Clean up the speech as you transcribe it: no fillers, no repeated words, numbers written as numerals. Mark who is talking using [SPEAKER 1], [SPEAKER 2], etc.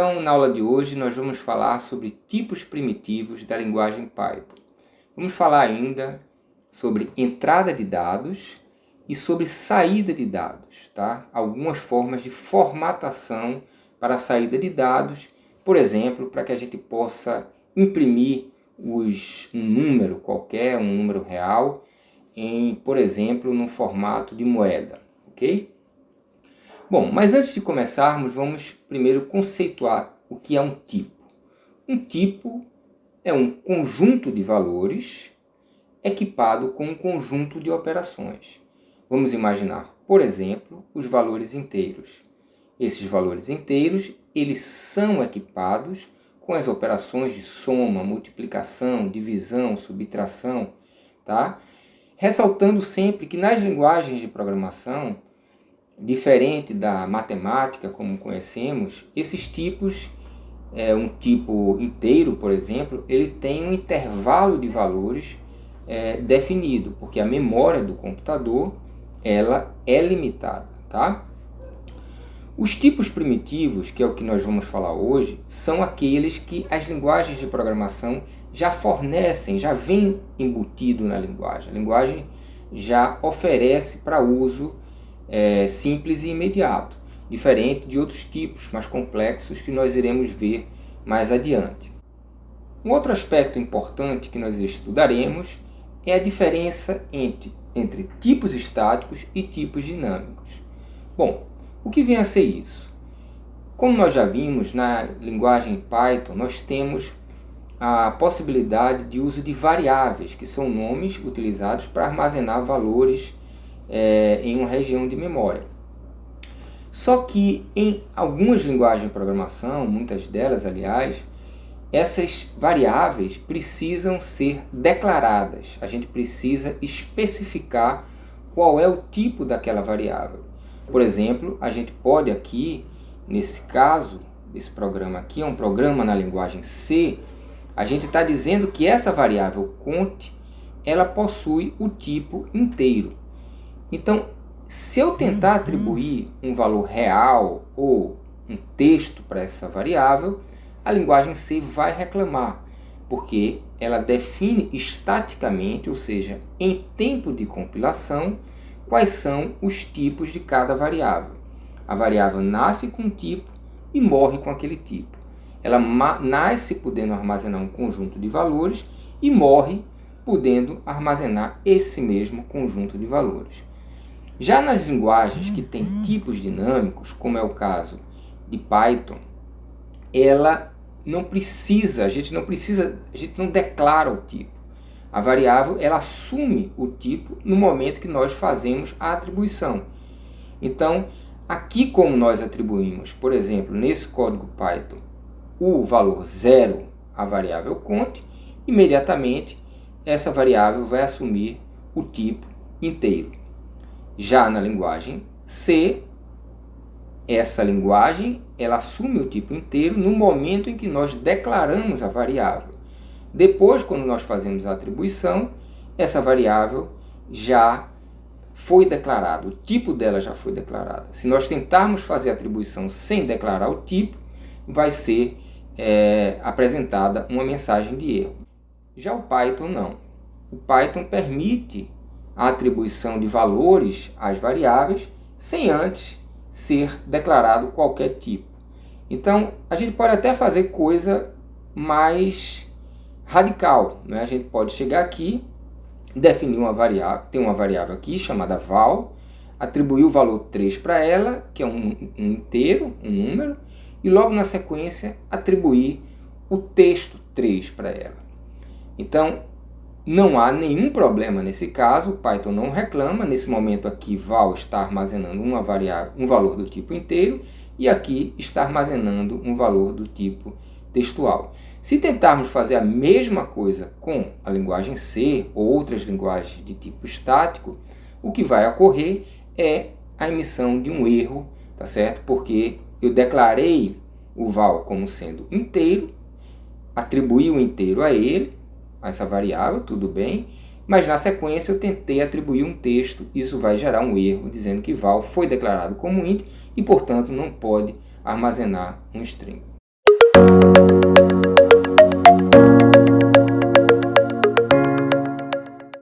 [SPEAKER 1] Então, na aula de hoje, nós vamos falar sobre tipos primitivos da linguagem Python. Vamos falar ainda sobre entrada de dados e sobre saída de dados, tá? Algumas formas de formatação para a saída de dados, por exemplo, para que a gente possa imprimir um número qualquer, um número real, por exemplo, no formato de moeda, ok? Bom, mas antes de começarmos, vamos primeiro conceituar o que é um tipo. Um tipo é um conjunto de valores equipado com um conjunto de operações. Vamos imaginar, por exemplo, os valores inteiros. Esses valores inteiros, eles são equipados com as operações de soma, multiplicação, divisão, subtração, tá? Ressaltando sempre que nas linguagens de programação, diferente da matemática como conhecemos, esses tipos, um tipo inteiro, por exemplo, ele tem um intervalo de valores definido, porque a memória do computador ela é limitada, tá? Os tipos primitivos, que é o que nós vamos falar hoje, são aqueles que as linguagens de programação já fornecem, já vem embutido na linguagem. A linguagem já oferece para uso simples e imediato, diferente de outros tipos mais complexos que nós iremos ver mais adiante. Um outro aspecto importante que nós estudaremos é a diferença entre tipos estáticos e tipos dinâmicos. Bom, o que vem a ser isso? Como nós já vimos, na linguagem Python, nós temos a possibilidade de uso de variáveis, que são nomes utilizados para armazenar valores em uma região de memória. Só que em algumas linguagens de programação, muitas delas, aliás, essas variáveis precisam ser declaradas. A gente precisa especificar qual é o tipo daquela variável. Por exemplo, a gente pode aqui, nesse caso, esse programa aqui é um programa na linguagem C, a gente está dizendo que essa variável cont, ela possui o tipo inteiro. Então, se eu tentar atribuir um valor real ou um texto para essa variável, a linguagem C vai reclamar, porque ela define estaticamente, ou seja, em tempo de compilação, quais são os tipos de cada variável. A variável nasce com um tipo e morre com aquele tipo. Ela nasce podendo armazenar um conjunto de valores e morre podendo armazenar esse mesmo conjunto de valores. Já nas linguagens que têm tipos dinâmicos, como é o caso de Python, ela não precisa, a gente não declara o tipo. A variável ela assume o tipo no momento que nós fazemos a atribuição. Então, aqui como nós atribuímos, por exemplo, nesse código Python, o valor 0 à variável cont, imediatamente essa variável vai assumir o tipo inteiro. Já na linguagem C, essa linguagem ela assume o tipo inteiro no momento em que nós declaramos a variável. Depois, quando nós fazemos a atribuição, essa variável já foi declarada, o tipo dela já foi declarado. Se nós tentarmos fazer a atribuição sem declarar o tipo, vai ser apresentada uma mensagem de erro. Já o Python não. O Python permite a atribuição de valores às variáveis sem antes ser declarado qualquer tipo. Então, a gente pode até fazer coisa mais radical, né? A gente pode chegar aqui, definir uma variável, tem uma variável aqui chamada val, atribuir o valor 3 para ela, que é um inteiro, um número, e logo na sequência atribuir o texto 3 para ela. Então, não há nenhum problema nesse caso, o Python não reclama. Nesse momento aqui, val está armazenando uma variável, um valor do tipo inteiro, e aqui está armazenando um valor do tipo textual. Se tentarmos fazer a mesma coisa com a linguagem C ou outras linguagens de tipo estático, o que vai ocorrer é a emissão de um erro, tá certo? Porque eu declarei o val como sendo inteiro, atribuí o inteiro a ele, a essa variável, tudo bem, mas na sequência eu tentei atribuir um texto, isso vai gerar um erro dizendo que val foi declarado como int e, portanto, não pode armazenar um string.